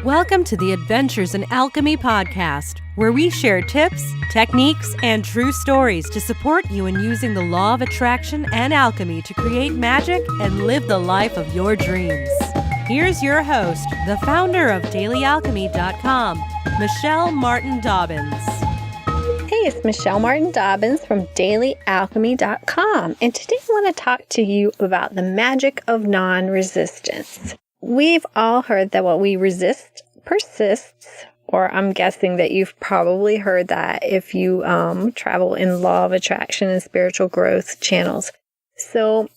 Welcome to the Adventures in Alchemy podcast, where we share tips, techniques, and true stories to support you in using the law of attraction and alchemy to create magic and live the life of your dreams. Here's your host, the founder of dailyalchemy.com, Michelle Martin Dobbins. Hey, it's Michelle Martin Dobbins from dailyalchemy.com, and today I want to talk to you about the magic of non-resistance. We've all heard that what we resist persists, or I'm guessing that you've probably heard that if you travel in law of attraction and spiritual growth channels. So,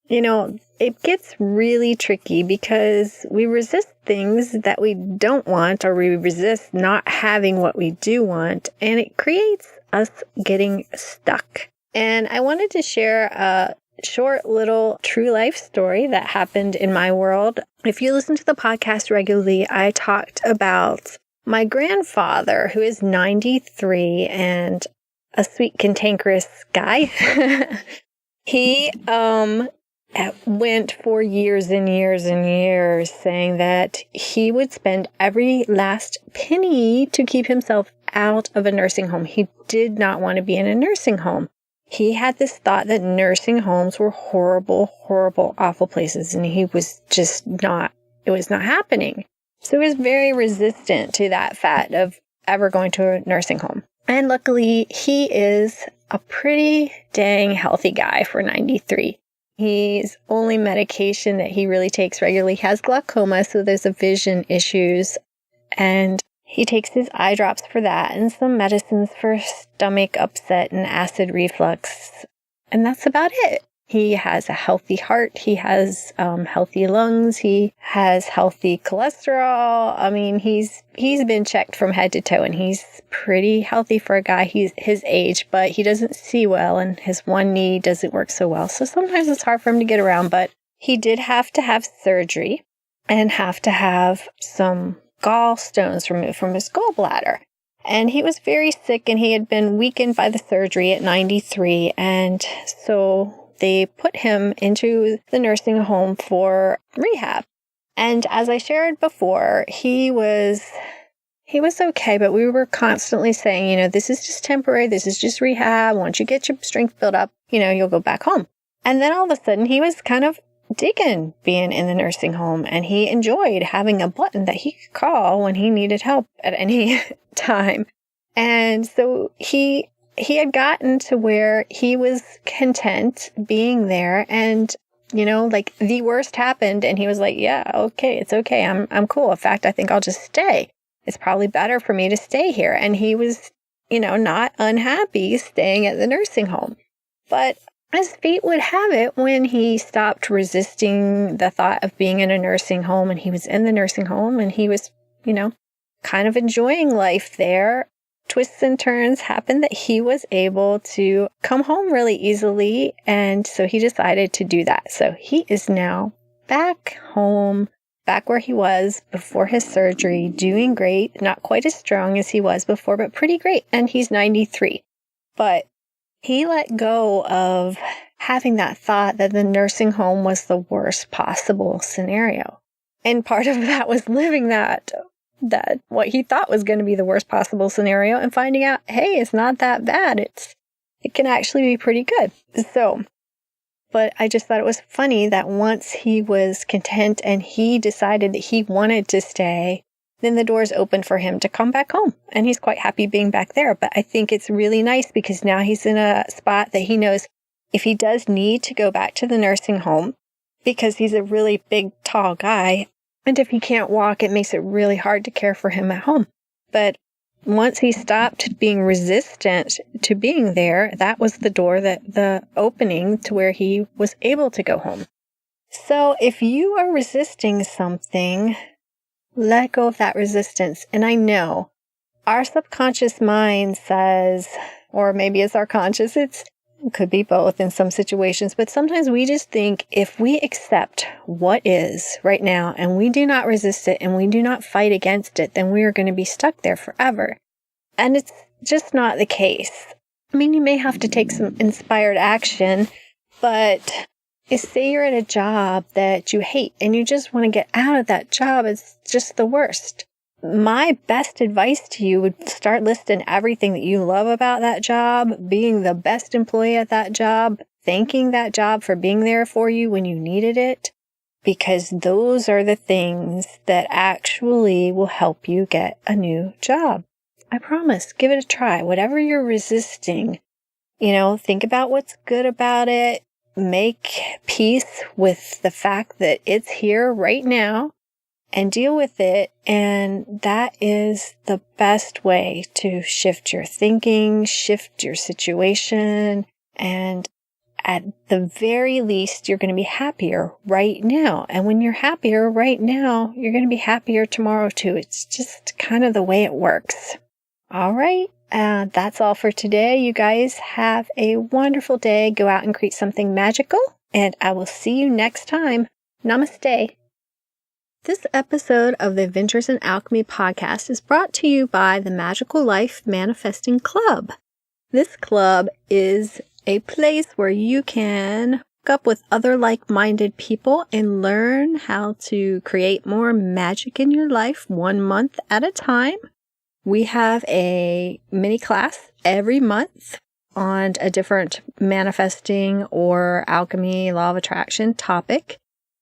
it gets really tricky because we resist things that we don't want, or we resist not having what we do want, and it creates us getting stuck. And I wanted to share a short little true life story that happened in my world. If you listen to the podcast regularly, I talked about my grandfather, who is 93 and a sweet, cantankerous guy. He went for years and years and years saying that he would spend every last penny to keep himself out of a nursing home. He did not want to be in a nursing home. He had this thought that nursing homes were horrible, horrible, awful places, and he was just not, it was not happening. So he was very resistant to that fact of ever going to a nursing home. And luckily, he is a pretty dang healthy guy for 93. His only medication that he really takes regularly has glaucoma, so there's a vision issues, and he takes his eye drops for that and some medicines for stomach upset and acid reflux. And that's about it. He has a healthy heart. He has healthy lungs. He has healthy cholesterol. I mean, he's been checked from head to toe, and he's pretty healthy for a guy his age, but he doesn't see well, and his one knee doesn't work so well. So sometimes it's hard for him to get around, but he did have to have surgery and have to have some gallstones removed from his gallbladder. And he was very sick, and he had been weakened by the surgery at 93. And so they put him into the nursing home for rehab. And as I shared before, he was okay, but we were constantly saying, this is just temporary. This is just rehab. Once you get your strength built up, you'll go back home. And then all of a sudden he was kind of digging being in the nursing home, and he enjoyed having a button that he could call when he needed help at any time. And so he had gotten to where he was content being there, and the worst happened, and he was like, yeah, okay, it's okay. I'm cool. In fact, I think I'll just stay. It's probably better for me to stay here. And he was, not unhappy staying at the nursing home. But as fate would have it, when he stopped resisting the thought of being in a nursing home, and he was in the nursing home, and he was, kind of enjoying life there, twists and turns happened that he was able to come home really easily. And so he decided to do that. So he is now back home, back where he was before his surgery, doing great. Not quite as strong as he was before, but pretty great. And he's 93. But he let go of having that thought that the nursing home was the worst possible scenario. And part of that was living that what he thought was going to be the worst possible scenario, and finding out, hey, it's not that bad. It can actually be pretty good. But I just thought it was funny that once he was content and he decided that he wanted to stay, then the doors opened for him to come back home. And he's quite happy being back there. But I think it's really nice because now he's in a spot that he knows if he does need to go back to the nursing home, because he's a really big, tall guy, and if he can't walk, it makes it really hard to care for him at home. But once he stopped being resistant to being there, that was the opening to where he was able to go home. So if you are resisting something, let go of that resistance. And I know our subconscious mind says, or maybe it's our conscious, it could be both in some situations, but sometimes we just think if we accept what is right now and we do not resist it and we do not fight against it, then we are going to be stuck there forever. And it's just not the case. I mean, you may have to take some inspired action, but say you're at a job that you hate and you just want to get out of that job. It's just the worst. my best advice to you would start listing everything that you love about that job, being the best employee at that job, thanking that job for being there for you when you needed it, because those are the things that actually will help you get a new job. I promise, give it a try. Whatever you're resisting, think about what's good about it. Make peace with the fact that it's here right now and deal with it. And that is the best way to shift your thinking, shift your situation. And at the very least, you're going to be happier right now. And when you're happier right now, you're going to be happier tomorrow too. It's just kind of the way it works. All right. That's all for today. You guys have a wonderful day. Go out and create something magical. And I will see you next time. Namaste. This episode of the Adventures in Alchemy podcast is brought to you by the Magical Life Manifesting Club. This club is a place where you can hook up with other like-minded people and learn how to create more magic in your life 1 month at a time. We have a mini class every month on a different manifesting or alchemy, law of attraction topic,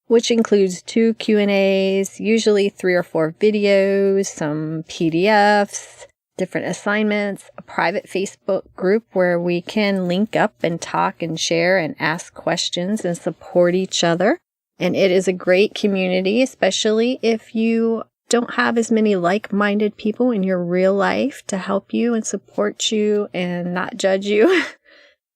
which includes 2 Q&As, usually 3 or 4 videos, some PDFs, different assignments, a private Facebook group where we can link up and talk and share and ask questions and support each other. And it is a great community, especially if you don't have as many like-minded people in your real life to help you and support you and not judge you.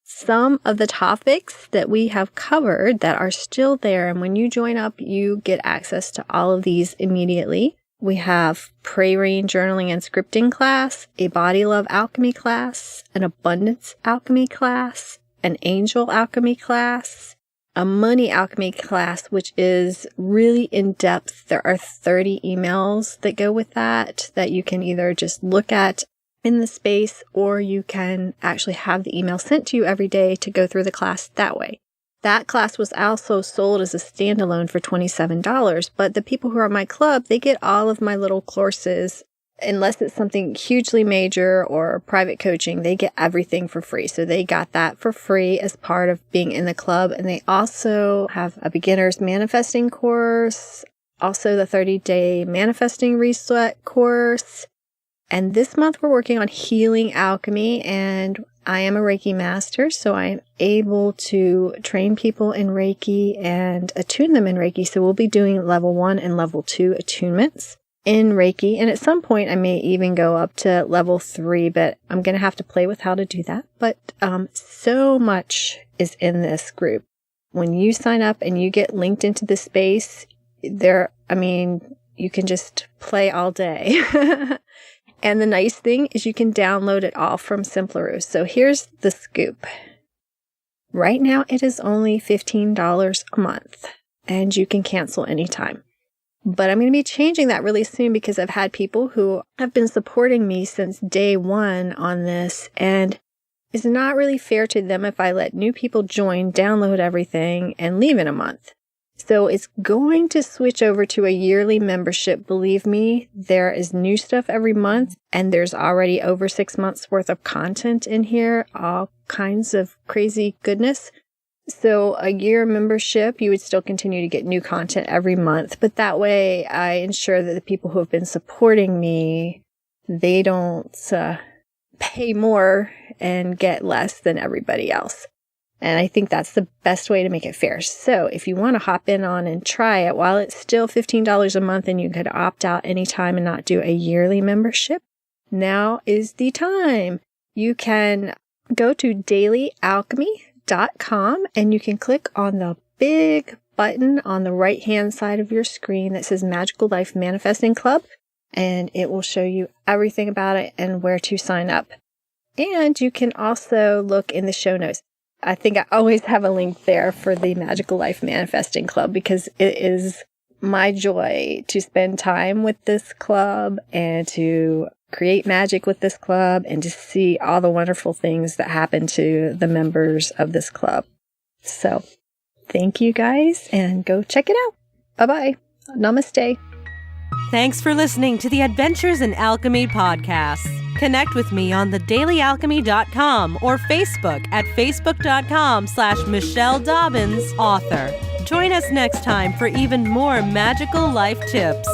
Some of the topics that we have covered that are still there, and when you join up, you get access to all of these immediately. We have prayer-reading, journaling, and scripting class, a body love alchemy class, an abundance alchemy class, an angel alchemy class, a money alchemy class, which is really in-depth. There are 30 emails that go with that you can either just look at in the space, or you can actually have the email sent to you every day to go through the class that way. That class was also sold as a standalone for $27, but the people who are in my club, they get all of my little courses. Unless it's something hugely major or private coaching, they get everything for free. So they got that for free as part of being in the club. And they also have a beginner's manifesting course, also the 30-day manifesting reset course. And this month we're working on healing alchemy, and I am a Reiki master, so I am able to train people in Reiki and attune them in Reiki. So we'll be doing level 1 and level 2 attunements in Reiki. And at some point I may even go up to level 3, but I'm going to have to play with how to do that. But so much is in this group. When you sign up and you get linked into the space, you can just play all day. And the nice thing is you can download it all from Simpleroo. So here's the scoop. Right now it is only $15 a month, and you can cancel anytime. But I'm going to be changing that really soon because I've had people who have been supporting me since day 1 on this, and it's not really fair to them if I let new people join, download everything, and leave in a month. So it's going to switch over to a yearly membership. Believe me, there is new stuff every month, and there's already over 6 months worth of content in here, all kinds of crazy goodness. So a year membership, you would still continue to get new content every month, but that way I ensure that the people who have been supporting me, they don't pay more and get less than everybody else. And I think that's the best way to make it fair. So if you want to hop in on and try it while it's still $15 a month and you could opt out anytime and not do a yearly membership, now is the time. You can go to dailyalchemy.com and you can click on the big button on the right-hand side of your screen that says Magical Life Manifesting Club, and it will show you everything about it and where to sign up. And you can also look in the show notes. I think I always have a link there for the Magical Life Manifesting Club because it is my joy to spend time with this club and to create magic with this club and to see all the wonderful things that happen to the members of this club. So thank you guys, and go check it out. Bye-bye. Namaste. Thanks for listening to the Adventures in Alchemy podcast. Connect with me on thedailyalchemy.com or Facebook at facebook.com/Michelle Dobbins author. Join us next time for even more magical life tips.